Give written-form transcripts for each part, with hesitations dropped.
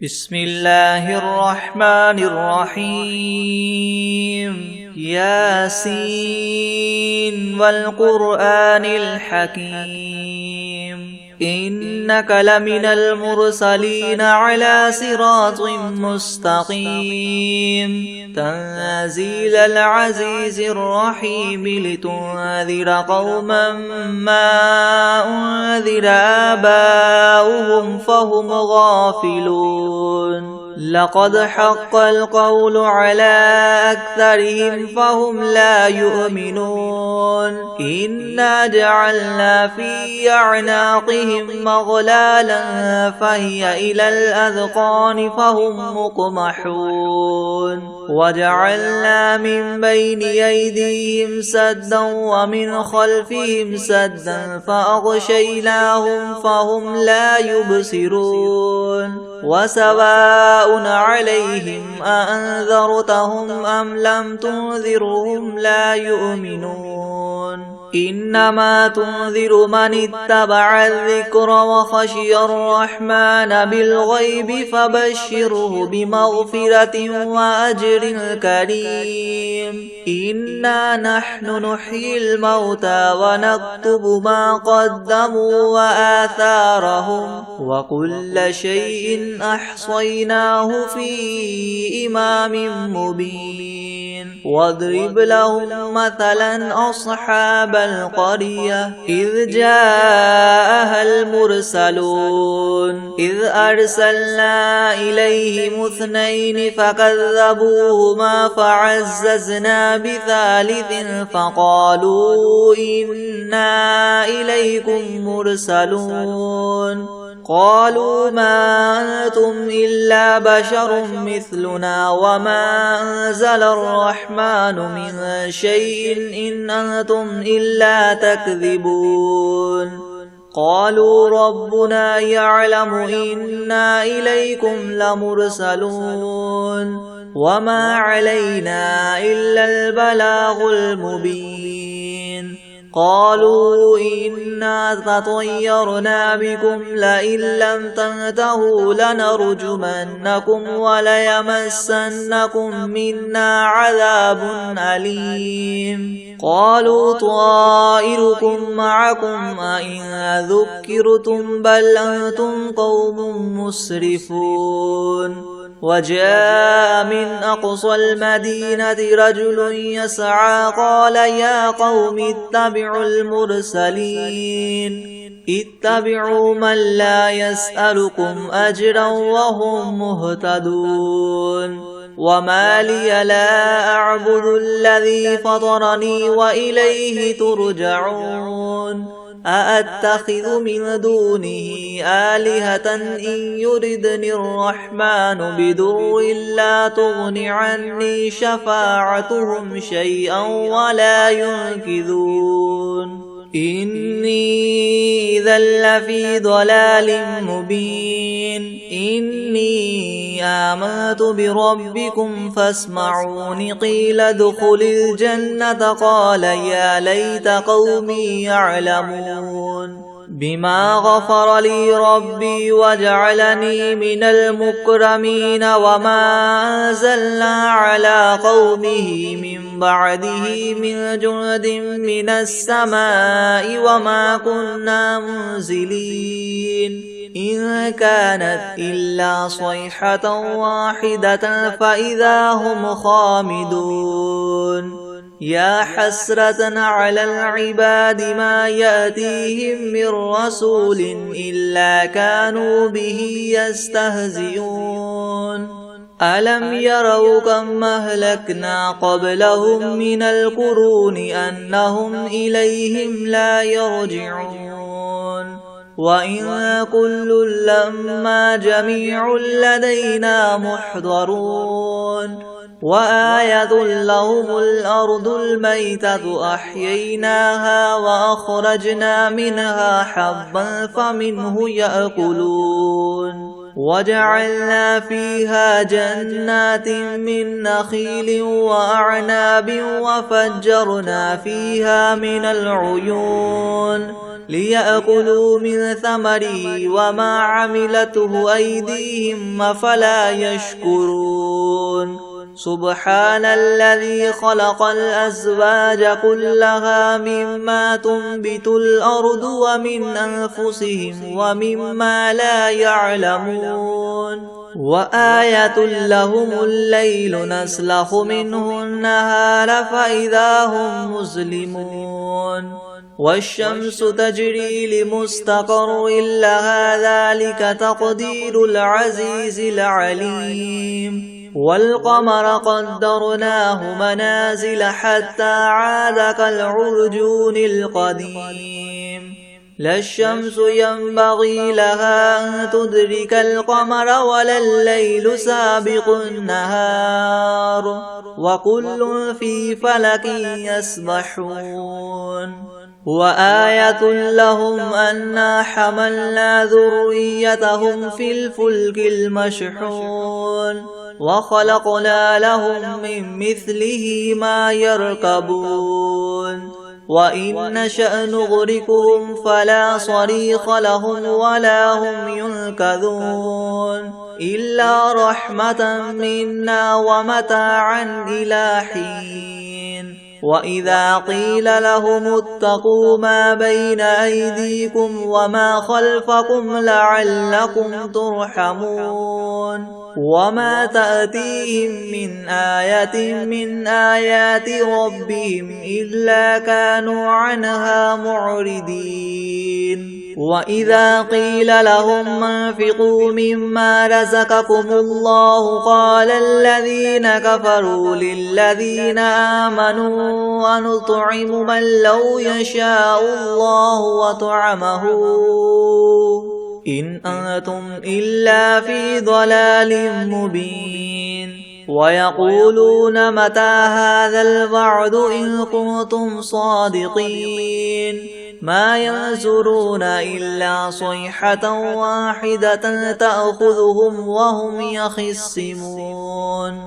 بسم الله الرحمن الرحيم ياسين والقرآن الحكيم إنك لمن المرسلين على صراط مستقيم تنزيل العزيز الرحيم لتنذر قوما ما أنذر آباؤهم فهم غافلون لقد حق القول على أكثرهم فهم لا يؤمنون إنا جعلنا في أعناقهم مغلالا فهي إلى الأذقان فهم مقمحون وجعلنا من بين أيديهم سدا ومن خلفهم سدا فأغشيناهم فهم لا يبصرون وسواء عليهم أأنذرتهم أم لم تنذرهم لا يؤمنون إنما تنذر من اتبع الذكر وخشي الرحمن بالغيب فبشره بمغفرة وأجر كريم إنا نحن نحيي الموتى ونكتب ما قدموا وآثارهم وكل شيء أحصيناه في إمام مبين واضرب لهم مثلا أصحاب القرية إذ جاءها المرسلون إذ أرسلنا إليهم اثنين فكذبوهما فعززنا بثالث فقالوا إنا إليكم مرسلون قالوا ما أنتم إلا بشر مثلنا وما أنزل الرحمن من شيء إن أنتم إلا تكذبون قالوا ربنا يعلم إنا إليكم لمرسلون وما علينا إلا البلاغ المبين قالوا إنا تطيرنا بكم لئن لم تنتهوا لنرجمنكم وليمسنكم منا عذاب أليم قالوا طائركم معكم أئن ذكرتم بل أنتم قوم مسرفون وجاء من أقصى المدينة رجل يسعى قال يا قوم اتبعوا المرسلين اتبعوا من لا يسألكم أجرا وهم مهتدون وما لي لا أعبد الذي فطرني وإليه ترجعون أأتخذ من دونه آلهة إن يردني الرحمن بدر لا تغن عني شفاعتهم شيئا ولا ينقذون إني إذا لفي ضلال مبين إني آمنت بربكم فاسمعون قيل ادخل الجنة قال يا ليت قومي يعلمون بما غفر لي ربي وجعلني من المكرمين وما أنزلنا على قومه من بعده من جند من السماء وما كنا منزلين إن كانت إلا صيحة واحدة فإذا هم خامدون يا حسرة على العباد ما يأتيهم من رسول إلا كانوا به يستهزئون ألم يروا كم أهلكنا قبلهم من القرون أنهم إليهم لا يرجعون وإن كل لما جميع لدينا محضرون وآية لهم الأرض الميتة أحييناها وأخرجنا منها حبا فمنه يأكلون وجعلنا فيها جنات من نخيل وأعناب وفجرنا فيها من العيون ليأكلوا من ثمره وما عملته أيديهم أفلا يشكرون سبحان الذي خلق الأزواج كلها مما تنبت الأرض ومن أنفسهم ومما لا يعلمون وآية لهم الليل نسلخ منه النهار فإذا هم مظلمون والشمس تجري لمستقر لها ذلك تقدير العزيز العليم والقمر قدرناه منازل حتى عاد كالعرجون القديم لا الشمس ينبغي لها أن تدرك القمر ولا الليل سابق النهار وكل في فلك يسبحون وآية لهم أنا حملنا ذريتهم في الفلك المشحون وخلقنا لهم من مثله ما يركبون وإن نشأ نغرقهم فلا صريخ لهم ولا هم ينقذون إلا رحمة منا ومتاعا إلى حين وإذا قيل لهم اتقوا ما بين أيديكم وما خلفكم لعلكم ترحمون وما تأتيهم من آية من آيات ربهم إلا كانوا عنها معرضين وإذا قيل لهم انفقوا مما رزقكم الله قال الذين كفروا للذين آمنوا أنطعم من لو يشاء الله وطعمه إن أنتم إلا في ضلال مبين ويقولون متى هذا الوعد إن كنتم صادقين ما ينظرون إلا صيحة واحدة تأخذهم وهم يخصمون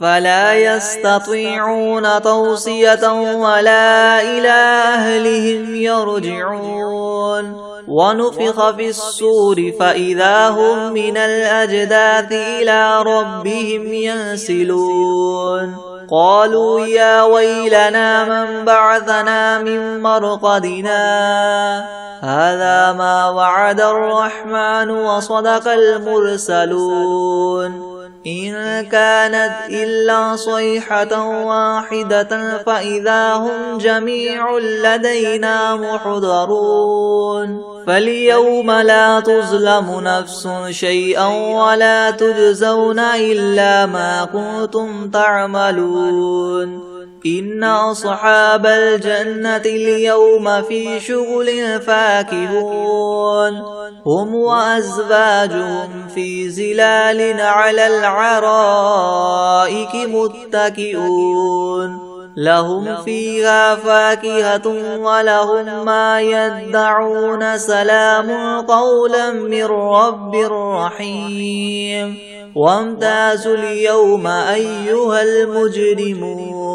فلا يستطيعون توصية ولا إلى أهلهم يرجعون ونفخ في الصور فإذا هم من الأجداث إلى ربهم ينسلون قالوا يا ويلنا من بعثنا من مرقدنا هذا ما وعد الرحمن وصدق المرسلون إن كانت إلا صيحة واحدة فإذا هم جميع لدينا محضرون فاليوم لا تظلم نفس شيئا ولا تجزون إلا ما كنتم تعملون إن أصحاب الجنة اليوم في شغل فاكهون هم وأزواجهم في ظلال على العرائك متكئون لهم فيها فاكهة ولهم ما يدعون سلام قولا من رب رحيم وامتازوا اليوم أيها المجرمون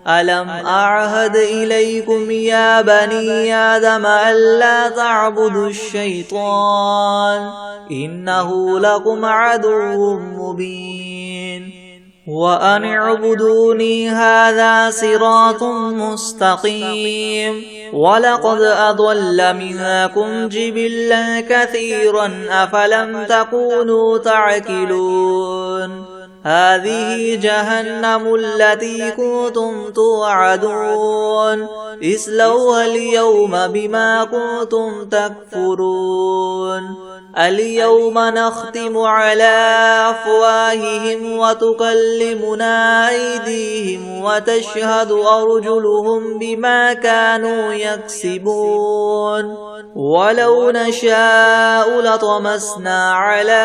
ألم أعهد إليكم يا بني آدم ألا تعبدوا الشيطان إنه لكم عدو مبين وأن اعبدوني هذا صراط مستقيم ولقد أضل منكم جبلا كثيرا أفلم تكونوا تعقلون هذه جهنم التي كنتم توعدون اصلوها اليوم بما كنتم تكفرون اليوم نختم على أفواههم وتكلمنا أيديهم وتشهد أرجلهم بما كانوا يكسبون ولو نشاء لطمسنا على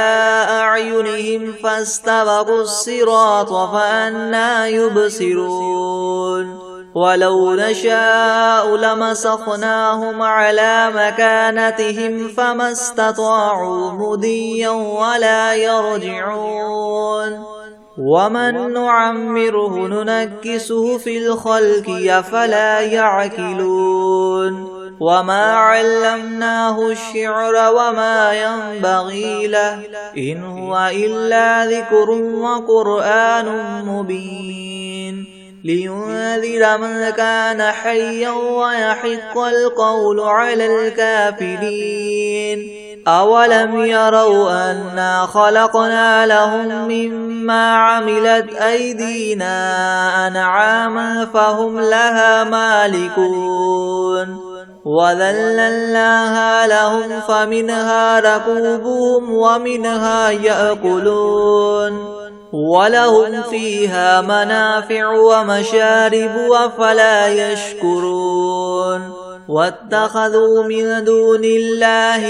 أعينهم فاستبقوا الصراط فأنى يبصرون ولو نشاء لمسخناهم على مكانتهم فما استطاعوا مضيا ولا يرجعون ومن نعمره ننكسه في الخلق أفلا يعقلون وما علمناه الشعر وما ينبغي له إن هو إلا ذكر وقرآن مبين لينذر من كان حيا ويحق القول على الكافرين أولم يروا أنا خلقنا لهم مما عملت أيدينا أنعاما فهم لها مالكون وذللناها لهم فمنها ركوبهم ومنها يأكلون ولهم فيها منافع ومشارب أفلا يشكرون واتخذوا من دون الله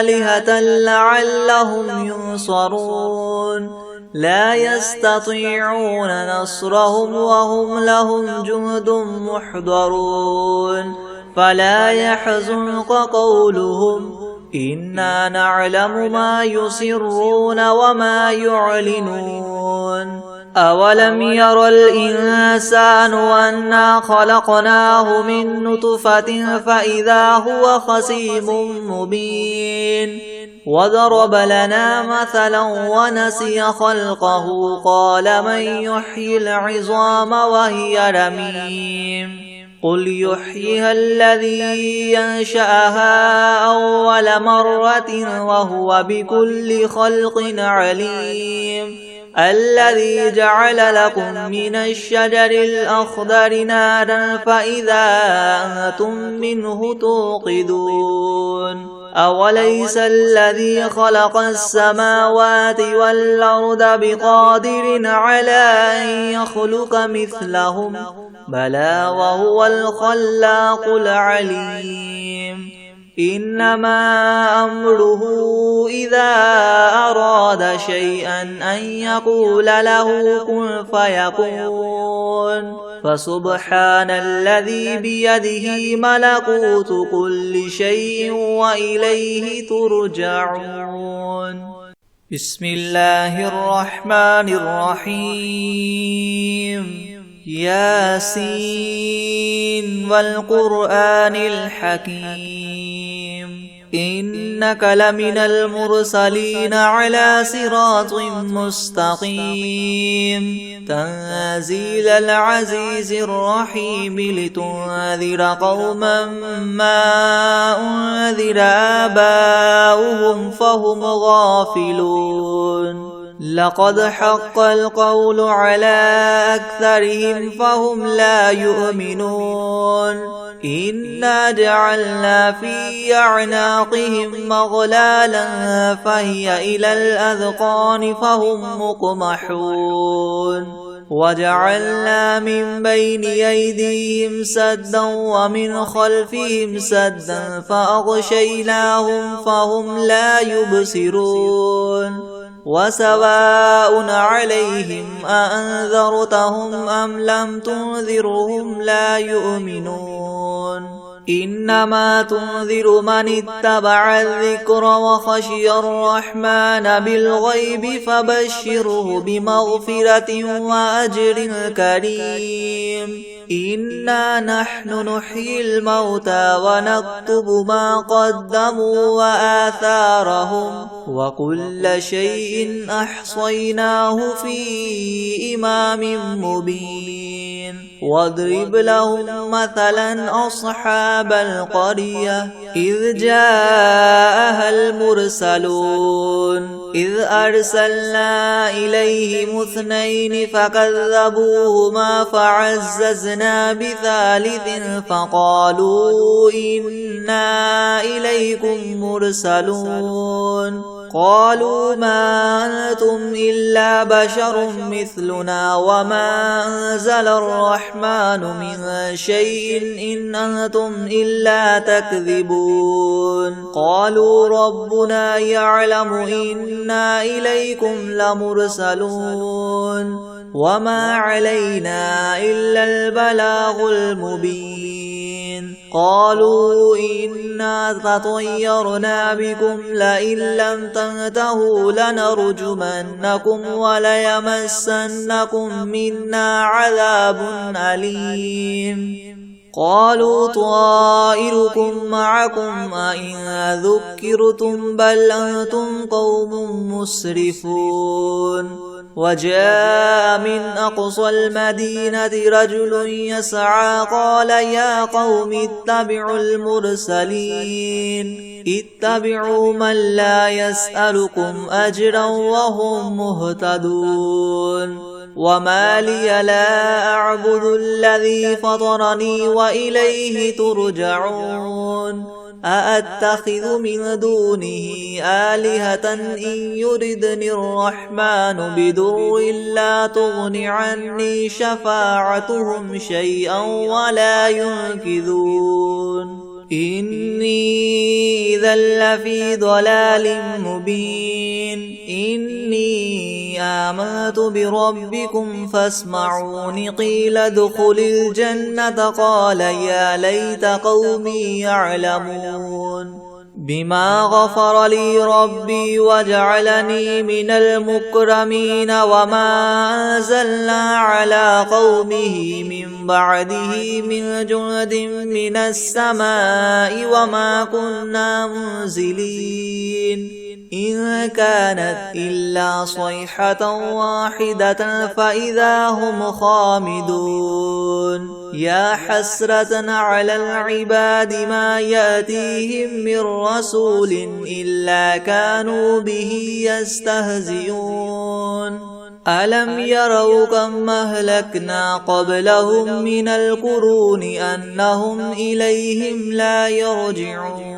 آلهة لعلهم ينصرون لا يستطيعون نصرهم وهم لهم جند محضرون فلا يحزنك قولهم إنا نعلم ما يسرون وما يعلنون أولم ير الإنسان أنا خلقناه من نطفة فإذا هو خصيم مبين وضرب لنا مثلا ونسي خلقه قال من يحيي العظام وهي رميم قل يحييها الذي ينشأها أول مرة وهو بكل خلق عليم الذي جعل لكم من الشجر الأخضر نارا فإذا أنتم منه توقدون أوليس الذي خلق السماوات والأرض بقادر على أن يخلق مثلهم بلى وهو الخلاق العليم إنما أمره إذا أراد شيئا أن يقول له كن فيكون فسبحان الذي بيده ملكوت كل شيء وإليه ترجعون بسم الله الرحمن الرحيم ياسين والقرآن الحكيم إنك لمن المرسلين على صراط مستقيم تنزيل العزيز الرحيم لتنذر قوما ما أنذر آباؤهم فهم غافلون لقد حق القول على أكثرهم فهم لا يؤمنون إنا جعلنا في أعناقهم مغلالا فهي إلى الأذقان فهم مقمحون وجعلنا من بين أيديهم سدا ومن خلفهم سدا فأغشيناهم فهم لا يبصرون وسواء عليهم أأنذرتهم أم لم تنذرهم لا يؤمنون إنما تنذر من اتبع الذكر وخشي الرحمن بالغيب فبشره بمغفرة وأجر كريم إنا نحن نحيي الموتى ونكتب ما قدموا وآثارهم وكل شيء أحصيناه في إمام مبين واضرب لهم مثلا أصحاب القرية إذ جاءها المرسلون إذ أرسلنا إليهم 2 فكذبوهما فعززنا بثالث فقالوا إنا إليكم مرسلون قالوا ما أنتم إلا بشر مثلنا وما أنزل الرحمن من شيء إن أنتم إلا تكذبون قالوا ربنا يعلم إنا إليكم لمرسلون وما علينا إلا البلاغ المبين قالوا إنا تطيرنا بكم لئن لم تنتهوا لنرجمنكم وليمسنكم منا عذاب أليم قالوا طائركم معكم أئن ذكرتم بل أنتم قوم مسرفون وجاء من أقصى المدينة رجل يسعى قال يا قوم اتبعوا المرسلين اتبعوا من لا يسألكم أجرا وهم مهتدون وما لي لا أعبد الذي فطرني وإليه ترجعون أأتخذ من دونه آلهة إن يردني الرحمن بضر لا تغن عني شفاعتهم شيئا ولا ينقذون إني إذا لفي ضلال مبين إني آمنت بربكم فاسمعون قيل ادخل الجنة قال يا ليت قومي يعلمون بما غفر لي ربي وجعلني من المكرمين وما أنزلنا على قومه من بعده من جند من السماء وما كنا منزلين إن كانت إلا صيحة واحدة فإذا هم خامدون يا حسرة على العباد ما يأتيهم من رسول إلا كانوا به يستهزئون ألم يروا كم أهلكنا قبلهم من القرون أنهم إليهم لا يرجعون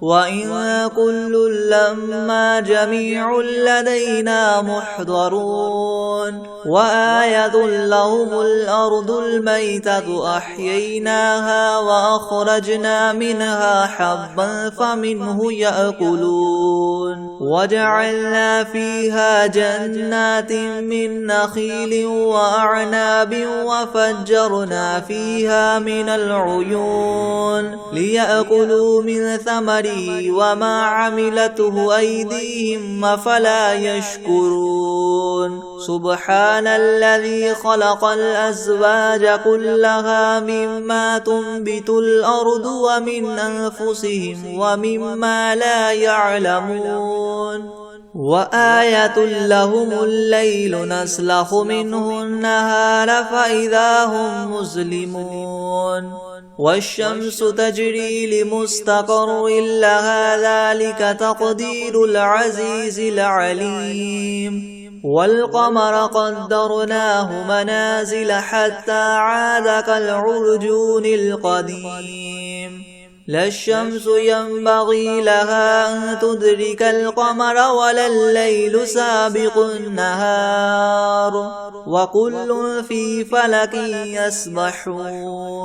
وإن كل لما جميع لدينا محضرون وآية لهم الأرض الميتة أحييناها وأخرجنا منها حبا فمنه يأكلون وجعلنا فيها جنات من نخيل وأعناب وفجرنا فيها من العيون ليأكلوا من ثمره وما عملته أيديهم أفلا يشكرون سبحان الذي خلق الأزواج كلها مما تنبت الأرض ومن أنفسهم ومما لا يعلمون وآية لهم الليل نسلخ منه النهار فإذا هم مظلمون والشمس تجري لمستقر لها ذلك تقدير العزيز العليم والقمر قدرناه منازل حتى عاد كالعرجون القديم لا الشمس ينبغي لها أن تدرك القمر ولا الليل سابق النهار وكل في فلك يسبحون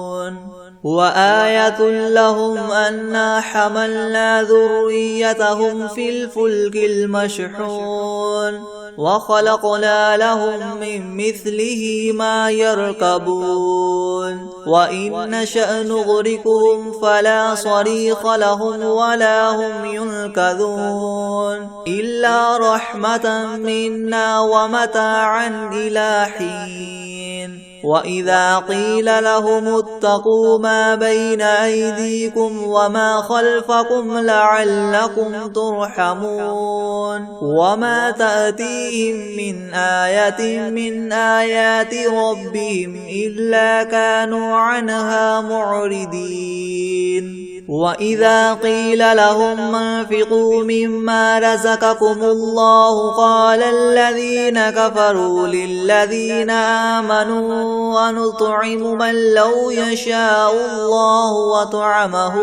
وآية لهم أنا حملنا ذريتهم في الفلك المشحون وخلقنا لهم من مثله ما يركبون وإن نشأ نغرقهم فلا صريخ لهم ولا هم ينقذون إلا رحمة منا ومتاعا إلى حين وإذا قيل لهم اتقوا ما بين أيديكم وما خلفكم لعلكم ترحمون وما تأتيهم من آية من آيات ربهم إلا كانوا عنها معرضين وإذا قيل لهم انفقوا مما رزقكم الله قال الذين كفروا للذين آمنوا ونطعم من لو يشاء الله وطعمه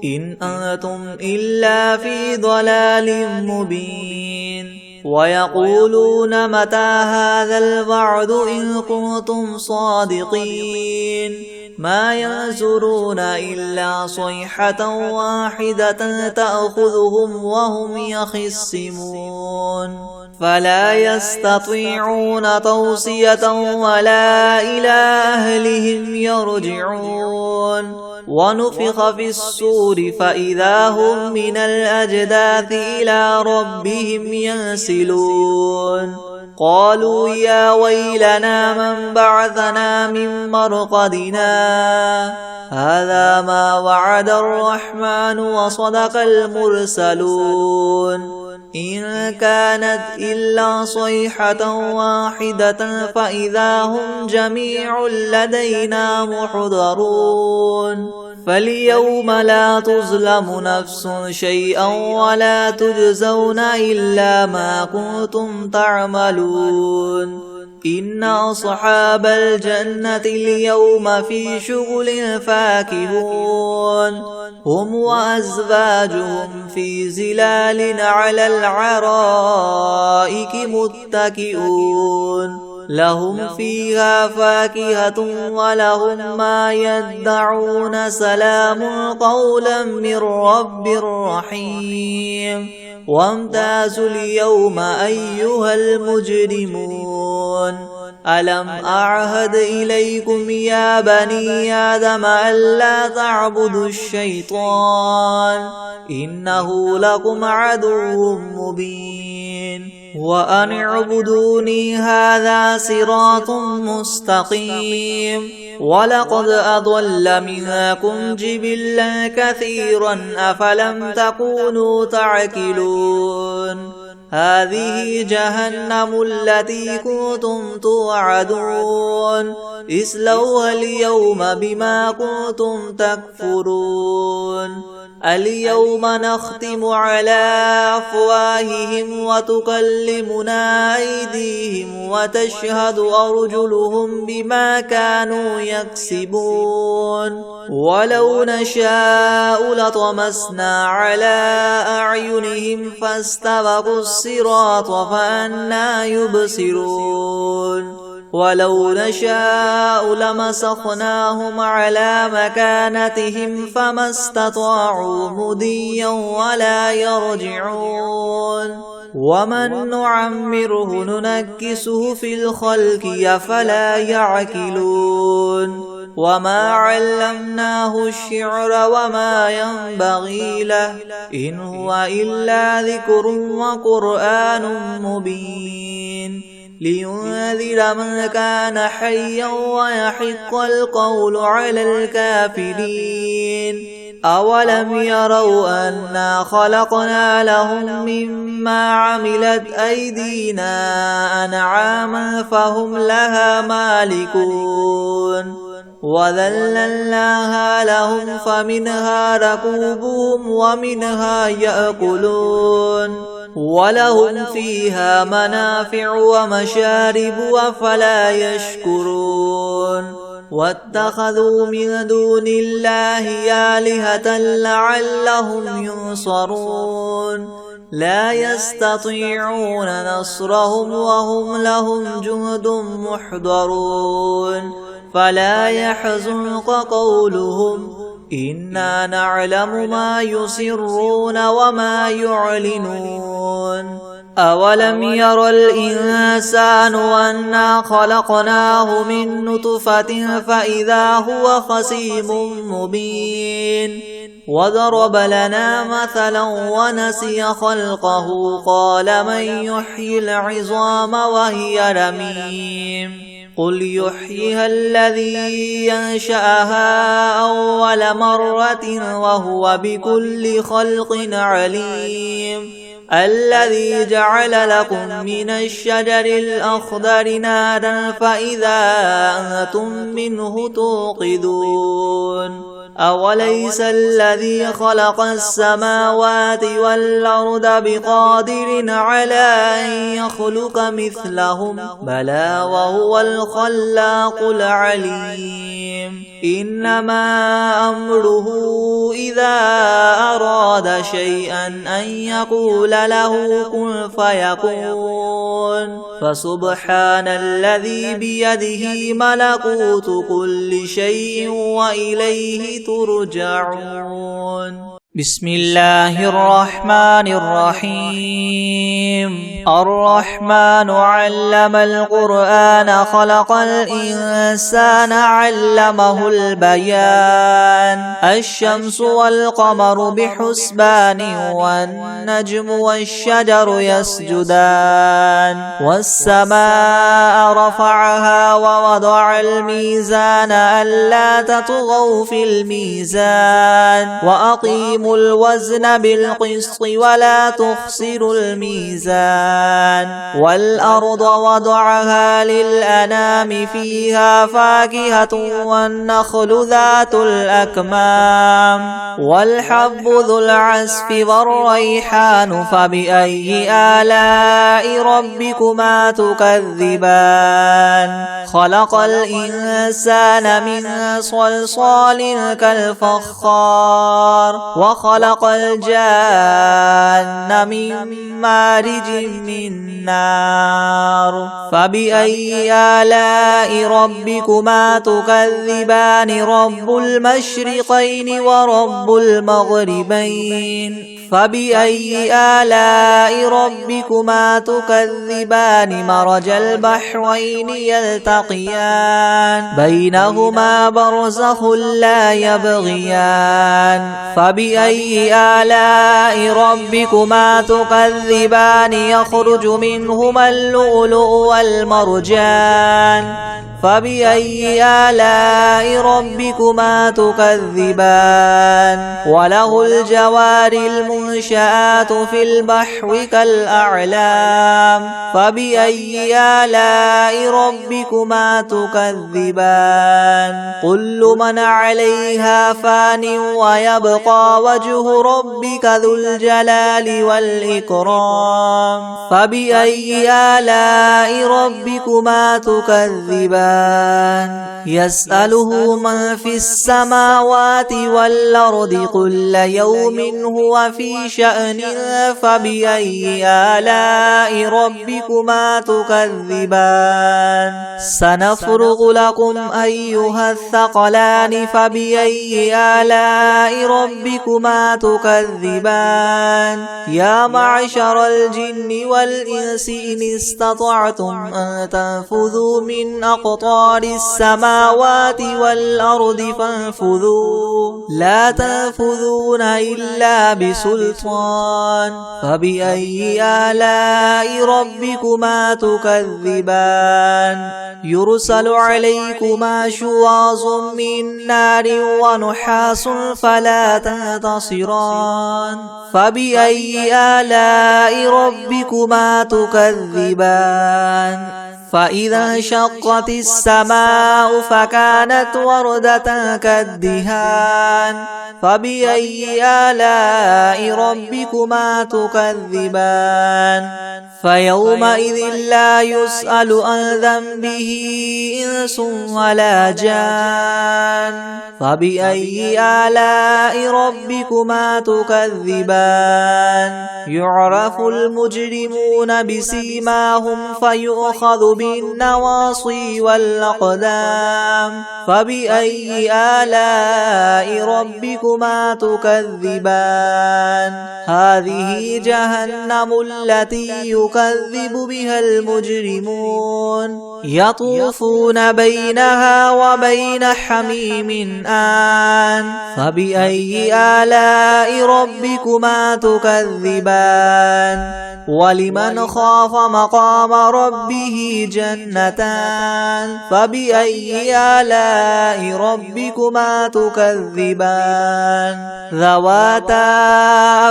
إن أنتم إلا في ضلال مبين ويقولون متى هذا الوعد إن كنتم صادقين ما ينظرون إلا صيحة واحدة تأخذهم وهم يخصمون فلا يستطيعون توصية ولا إلى أهلهم يرجعون ونفخ في الصور فإذا هم من الأجداث إلى ربهم ينسلون قالوا يا ويلنا من بعثنا من مرقدنا هذا ما وعد الرحمن وصدق المرسلون إن كانت إلا صيحة واحدة فإذا هم جميع لدينا محضرون فاليوم لا تظلم نفس شيئا ولا تجزون إلا ما كنتم تعملون إن أصحاب الجنة اليوم في شغل فاكهون هم وأزواجهم في زلال على العرائك متكئون لهم فيها فاكهة ولهم ما يدعون سلام قولا من رب رحيم وامتازوا اليوم أيها المجرمون ألم أعهد إليكم يا بني آدم ألا تعبدوا الشيطان إنه لكم عدو مبين وأن اعبدوني هذا صراط مستقيم ولقد أضل منكم جبلا كثيرا أفلم تكونوا تعقلون هذه جهنم التي كنتم توعدون اصلوها اليوم بما كنتم تكفرون اليوم نختم على أفواههم وتكلمنا أيديهم وتشهد أرجلهم بما كانوا يكسبون ولو نشاء لطمسنا على أعينهم فاستبقوا الصراط فأنى يبصرون ولو نشاء لمسخناهم على مكانتهم فما استطاعوا مضيا ولا يرجعون ومن نعمره ننكسه في الخلق أفلا يعقلون وما علمناه الشعر وما ينبغي له إن هو إلا ذكر وقرآن مبين لينذر من كان حيا ويحق القول على الكافرين أولم يروا أنا خلقنا لهم مما عملت أيدينا أنعاما فهم لها مالكون وذللناها لهم فمنها ركوبهم ومنها يأكلون ولهم فيها منافع ومشارب أفلا يشكرون واتخذوا من دون الله آلهة لعلهم ينصرون لا يستطيعون نصرهم وهم لهم جند محضرون فلا يحزنك قولهم إنا نعلم ما يسرون وما يعلنون أولم ير الإنسان أنا خلقناه من نطفة فإذا هو خصيم مبين وضرب لنا مثلا ونسي خلقه قال من يحيي العظام وهي رميم قل يحييها الذي ينشأها أول مرة وهو بكل خلق عليم الذي جعل لكم من الشجر الأخضر نارا فإذا أنتم منه توقدون أوليس الذي خلق السماوات والأرض بقادر على أن يخلق مثلهم بلى وهو الخلاق العليم إنما أمره إذا أراد شيئا أن يقول له كن فيكون فسبحان الذي بيده ملكوت كل شيء وإليه ترجعون بسم الله الرحمن الرحيم الرحمن علم القرآن خلق الإنسان علمه البيان الشمس والقمر بحسبان والنجم والشجر يسجدان والسماء رفعها ووضع الميزان ألا تطغوا في الميزان وأقيموا الوزن بالقسط ولا تخسروا الميزان والأرض وضعها للأنام فيها فاكهة والنخل ذات الأكمام والحب ذو العصف والريحان فبأي آلاء ربكما تكذبان خلق الإنسان من صلصال كالفخار وخلق الجان من مارج من نار فبأي آلاء ربكما تكذبان رب المشرقين ورب المغربين فبأي آلاء ربكما تكذبان مرج البحرين يلتقيان بينهما برزخ لا يبغيان فبأي آلاء ربكما تكذبان يخرج منهما اللؤلؤ والمرجان فبأي آلاء ربكما تكذبان وله الجوار المنشآت في البحر كالأعلام فبأي آلاء ربكما تكذبان كل من عليها فان ويبقى وجه ربك ذو الجلال والإكرام فبأي آلاء ربكما تكذبان يسأله من في السماوات والأرض كل يوم هو في شأن فبأي آلاء ربكما تكذبان سنفرغ لكم أيها الثقلان فبأي آلاء ربكما تكذبان يا معشر الجن والإنس إن استطعتم أن تنفذوا من أقطار السماوات والأرض فانفذوا لا تنفذون إلا بسلطان فبأي آلاء ربكما تكذبان يرسل عليكما شواظ من نار ونحاس فلا تنتصران فبأي آلاء ربكما تكذبان فإذا انشقت السماء فكانت وردة كالدهان فبأي آلاء ربكما تكذبان فيومئذ لا يسأل عن ذنبه إنس ولا جان فبأي آلاء ربكما تكذبان يعرف المجرمون بسيماهم فيؤخذ بالنواصي والأقدام فبأي آلاء ربكما تكذبان هذه جهنم التي يكذب بها المجرمون يطوفون بينها وبين حميم آن فبأي آلاء ربكما تكذبان ولمن خاف مقام ربه جنتان فبأي آلاء ربكما تكذبان ذواتا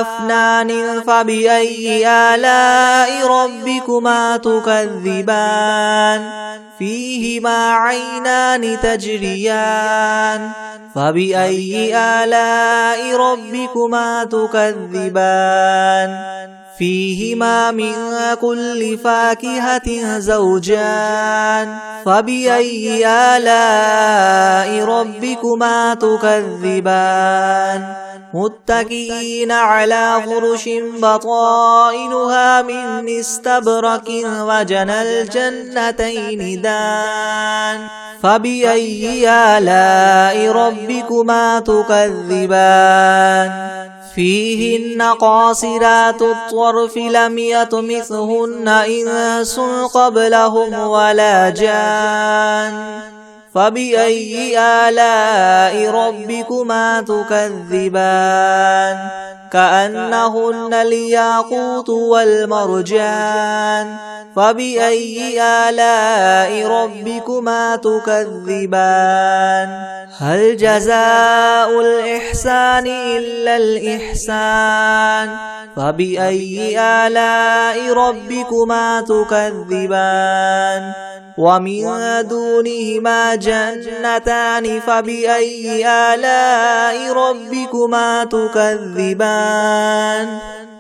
أفنان فبأي آلاء ربكما تكذبان فيهما عينان تجريان فبأي آلاء ربكما تكذبان فيهما من كل فاكهة زوجان فبأي آلاء ربكما تكذبان متكئين على فرش بطائنها من استبرق وجنى الجنتين دان فبأي آلاء ربكما تكذبان فيهن قاصرات الطرف لم يطمثهن إنس قبلهم ولا جان فبأي آلاء ربكما تكذبان كأنهن الياقوت والمرجان فبأي آلاء ربكما تكذبان هل جزاء الإحسان إلا الإحسان فبأي آلاء ربكما تكذبان ومن دونهما جنتان فبأي آلاء ربكما تكذبان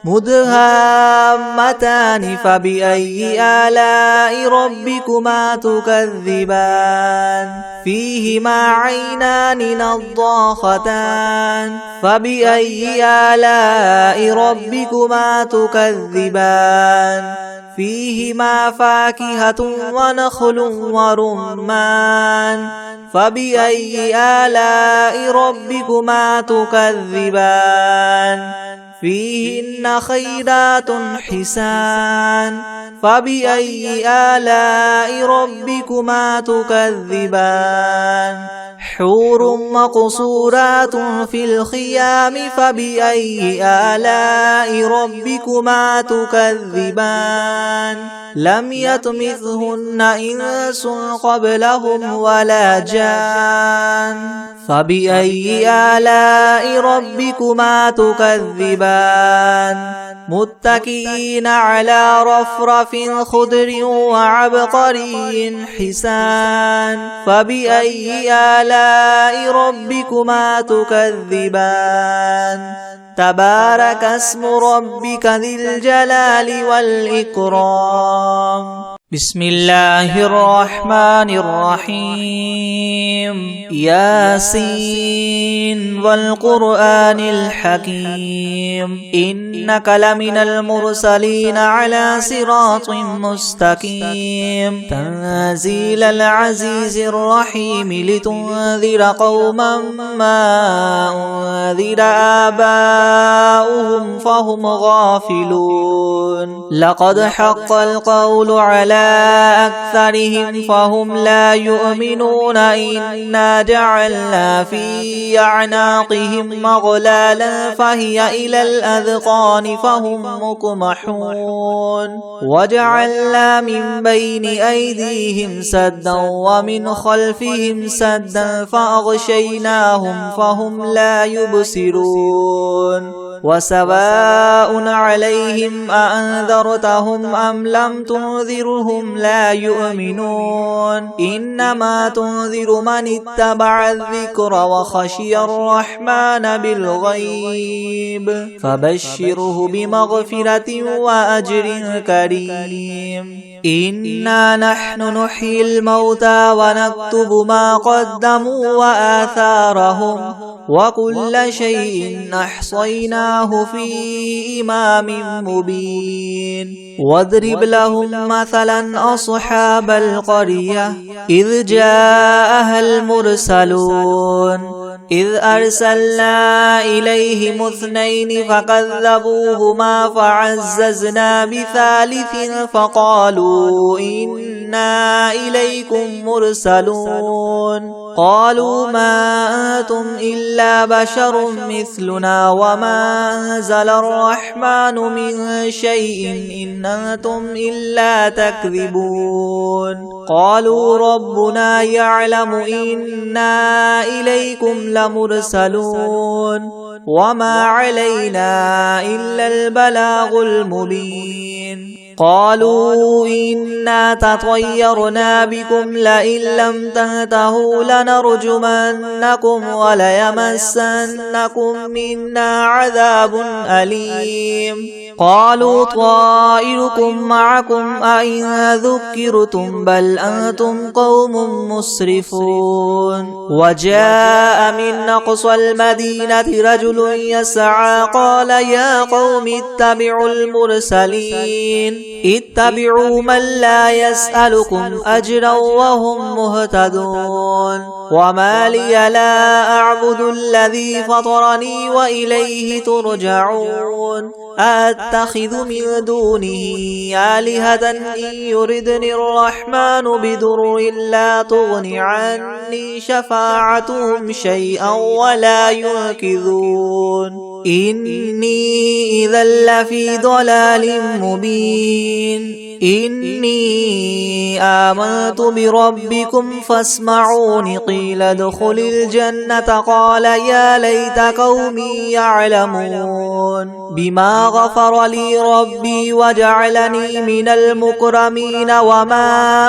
مدهامتان فبأي آلاء ربكما تكذبان فيهما عينان نضاختان فبأي آلاء ربكما تكذبان فيهما فاكهة ونخل ورمان فبأي آلاء ربكما تكذبان فيهن خيرات حسان فبأي آلاء ربكما تكذبان حور مقصورات في الخيام فبأي آلاء ربكما تكذبان لم يطمثهن إنس قبلهم ولا جان فبأي آلاء ربكما تكذبان متكئين على رفرف خضر وعبقري حسان فبأي آلاء ربكما تكذبان تبارك اسم ربك ذي الجلال والإكرام بسم الله الرحمن الرحيم ياسين والقرآن الحكيم إنك لمن المرسلين على صراط مستقيم تنزيل العزيز الرحيم لتنذر قوما ما أنذر آباؤهم فهم غافلون لقد حق القول على أكثرهم فهم لا يؤمنون إنا جعلنا في أعناقهم مغلالا فهي إلى الأذقان فهم مقمحون وجعلنا من بين أيديهم سدا ومن خلفهم سدا فأغشيناهم فهم لا يبصرون وسواء عليهم أأنذرتهم أم لم تنذرهم لا يؤمنون إنما تنذر من اتبع الذكر وخشي الرحمن بالغيب فبشره بمغفرة وأجر كريم إنا نحن نحيي الموتى ونكتب ما قدموا وآثارهم وكل شيء أحصيناه في إمام مبين واضرب لهم مثلا أصحاب القرية إذ جاءها المرسلون إذ أرسلنا إليهم اثنين فكذبوهما فعززنا بثالث فقالوا إنا إليكم مرسلون قالوا ما أنتم إلا بشر مثلنا وما أنزل الرحمن من شيء إن أنتم إلا تكذبون قالوا ربنا يعلم إنا إليكم لمرسلون وما علينا إلا البلاغ المبين قالوا إنا تطيرنا بكم لئن لم تنتهوا لنرجمنكم وليمسنكم منا عذاب أليم قالوا طائركم معكم أئن ذكرتم بل أنتم قوم مسرفون وجاء من أقصى المدينة رجل يسعى قال يا قوم اتبعوا المرسلين اتبعوا من لا يسألكم أجرا وهم مهتدون وما لي لا أعبد الذي فطرني وإليه ترجعون أتخذ من دونه آلهة إن يردني الرحمن بدر لا تغن عني شفاعتهم شيئا ولا ينقذون إني إذا لفي ضلال مبين إني آمنت بربكم فاسمعون قيل ادخل الجنة قال يا ليت قومي يعلمون بما غفر لي ربي وجعلني من المكرمين وما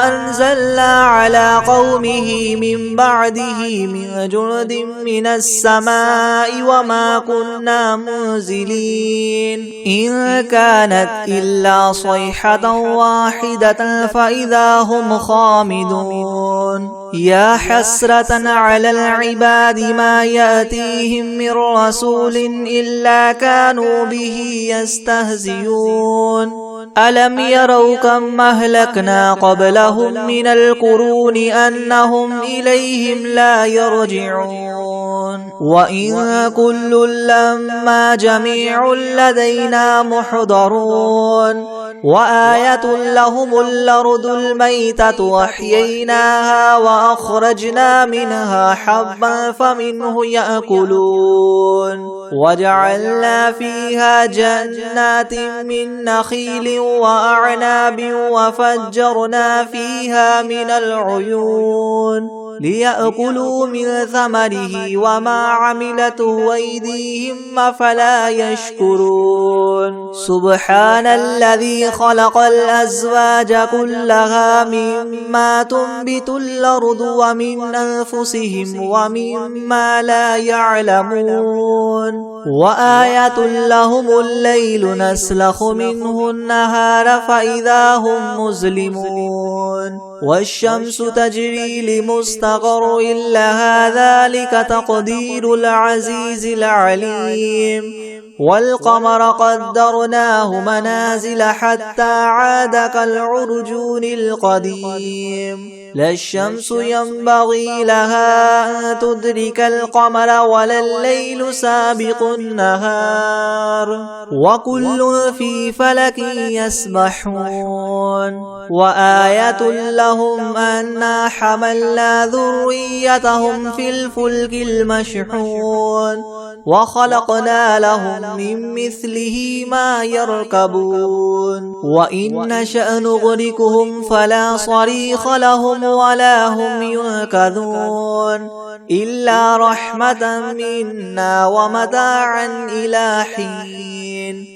أنزلنا على قومه من بعده من جند من السماء وما كنا منزلين إن كانت إلا صيحة واحدة فإذا هم خامدون يا حسرة على العباد ما يأتيهم من رسول إلا كانوا به يستهزئون ألم يروا كم أهلكنا قبلهم من القرون أنهم إليهم لا يرجعون وإن كل لما جميع لدينا محضرون وآية لهم الأرض الميتة وأحييناها وأخرجنا منها حبا فمنه يأكلون وجعلنا فيها جنات من نخيل وأعناب وفجرنا فيها من العيون ليأكلوا من ثمره وما عملته أيديهم فلا يشكرون سبحان الذي خلق الأزواج كلها مما تنبت الأرض ومن أنفسهم ومما لا يعلمون وآية لهم الليل نسلخ منه النهار فإذا هم مظلمون والشمس تجري لمستقر لها ذلك تقدير العزيز العليم والقمر قدرناه منازل حتى عاد كالعرجون القديم لا الشمس ينبغي لها أن تدرك القمر ولا الليل سابق النهار وكل في فلك يسبحون وآية لهم أنا حملنا ذريتهم في الفلك المشحون وخلقنا لهم من مثله ما يركبون وإن نشأ نغرقهم فلا صريخ لهم ولا هم ينقذون إلا رحمة منا ومتاعا إلى حين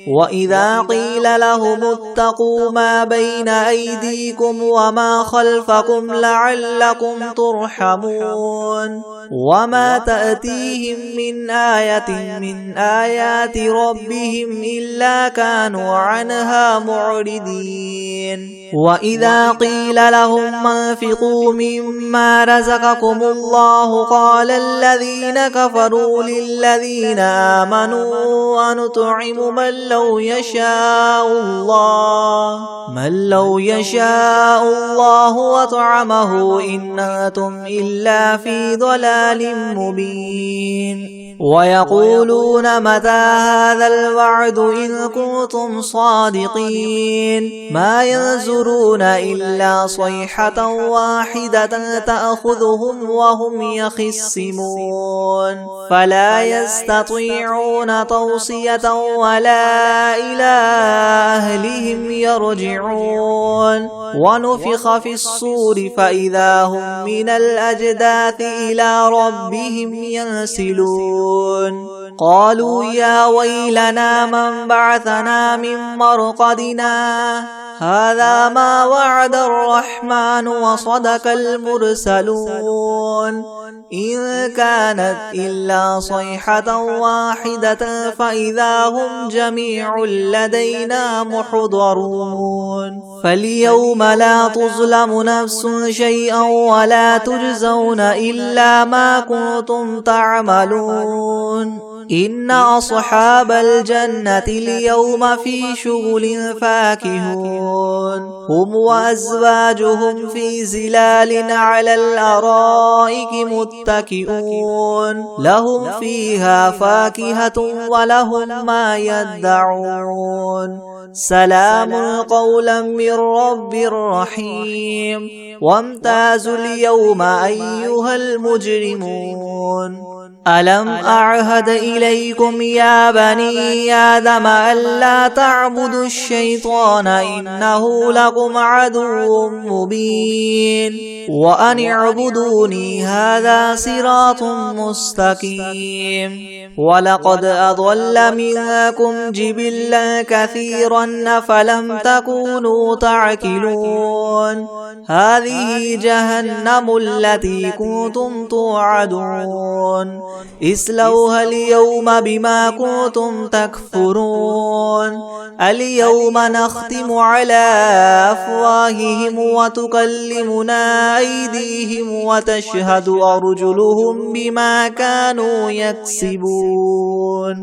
وإذا قيل لهم اتقوا ما بين أيديكم وما خلفكم لعلكم ترحمون وما تأتيهم من آية من آيات ربهم إلا كانوا عنها معرضين وإذا قيل لهم انفقوا مما رزقكم الله قال الذين كفروا للذين آمنوا أنطعم من لو يشاء الله وطعمه إن أنتم إلا في ضلال مبين ويقولون متى هذا الوعد إن كنتم صادقين ما ينظرون إلا صيحة واحدة تأخذهم وهم يخصمون فلا يستطيعون توصية ولا إلى أهلهم يرجعون ونفخ في الصور فإذا هم من الأجداث إلى ربهم ينسلون قالوا يا ويلنا من بعثنا من مرقدنا هذا ما وعد الرحمن وصدق المرسلون إن كانت إلا صيحة واحدة فإذا هم جميع لدينا محضرون فاليوم لا تظلم نفس شيئا ولا تجزون إلا ما كنتم تعملون إن أصحاب الجنة اليوم في شغل فاكهون هم وأزواجهم في زلال على الأرائك متكئون لهم فيها فاكهة ولهم ما يدعون سلام قولا من رب رحيم وامتازوا اليوم أيها المجرمون ألم أعهد إليكم يا بني آدم ألا تعبدوا الشيطان إنه لكم عدو مبين وأن اعبدوني هذا صراط مستقيم ولقد أضل منكم جبلا كثيرا أفلم تكونوا تعقلون هذه جهنم التي كنتم توعدون اصلوها اليوم بما كنتم تكفرون اليوم نختم على أفواههم وتكلمنا أيديهم وتشهد أرجلهم بما كانوا يكسبون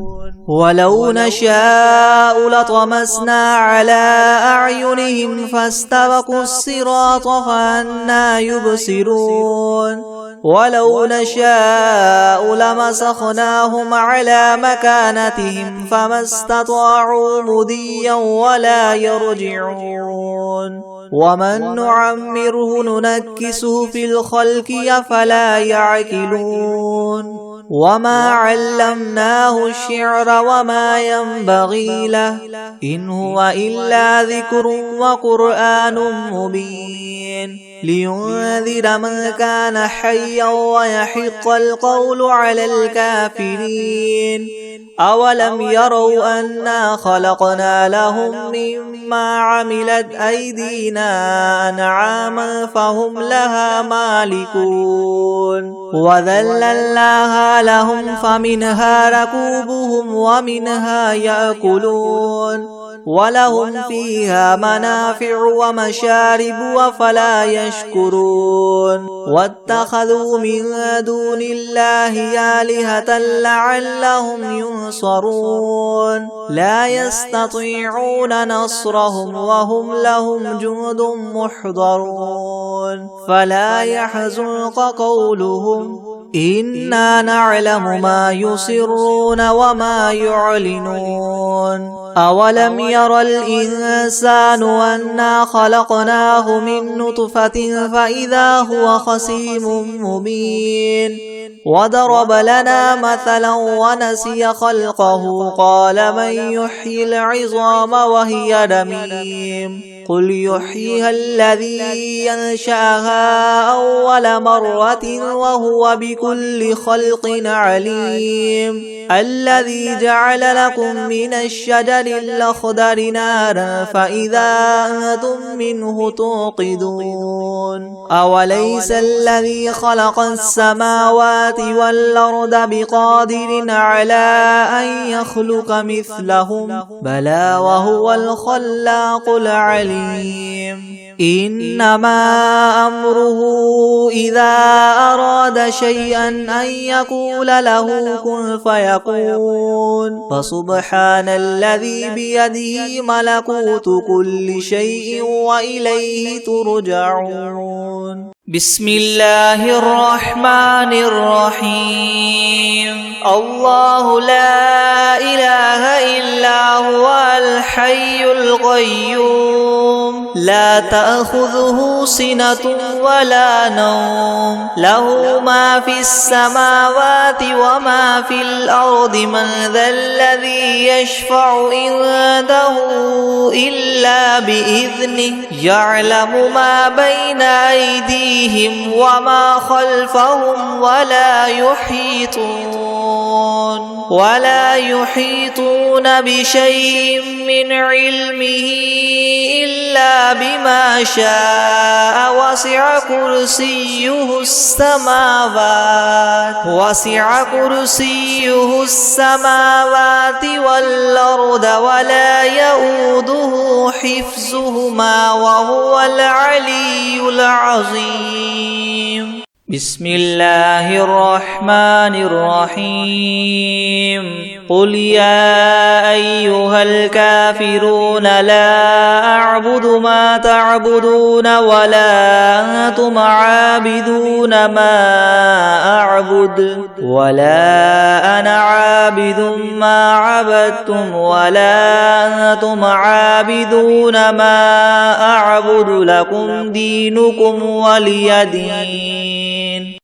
ولو نشاء لطمسنا على أعينهم فاستبقوا الصراط فأنى يبصرون ولو نشاء لمسخناهم على مكانتهم فما استطاعوا مضيا ولا يرجعون ومن نعمره ننكسه في الخلق أفلا يعقلون وما علمناه الشعر وما ينبغي له إن هو إلا ذكر وقرآن مبين لينذر من كان حيا ويحق القول على الكافرين أولم يروا أنا خلقنا لهم مما عملت أيدينا أنعاما فهم لها مالكون وذللناها لهم فمنها ركوبهم ومنها يأكلون ولهم فيها منافع ومشارب وفلا يشكرون واتخذوا من دون الله آلهة لعلهم ينصرون لا يستطيعون نصرهم وهم لهم جند محضرون فلا يحزنك قولهم إنا نعلم ما يسرون وما يعلنون أولم ير الإنسان أنا خلقناه من نطفة فإذا هو خصيم مبين وضرب لنا مثلا ونسي خلقه قال من يحيي العظام وهي رميم قل يحييها الذي ينشأها أول مرة وهو بكل خلق عليم الذي جعل لكم من الشجر الأخضر نارا فإذا أنتم منه توقدون أوليس الذي خلق السماوات والأرض بقادر على أن يخلق مثلهم بلى وهو الخلاق العليم إنما أمره إذا أراد شيئا أن يقول له كن فيكون فسبحان الذي بيده ملكوت كل شيء وإليه ترجعون بسم الله الرحمن الرحيم الله لا إله إلا هو الحي القيوم لا تأخذه سنة ولا نوم له ما في السماوات وما في الأرض من ذا الذي يشفع عنده إلا بإذنه يعلم ما بين أيديهم وما خلفهم ولا يحيطون بشيء من علمه إلا بما شاء وسع كرسيه السماوات والأرض ولا يؤوده حفظهما وهو العلي العظيم بسم الله الرحمن الرحيم قل يا أيها الكافرون لا أعبد ما تعبدون ولا أنتم عابدون ما أعبد ولا أنا عابد ما عبدتم ولا أنتم عابدون ما أعبد لكم دينكم ولي دين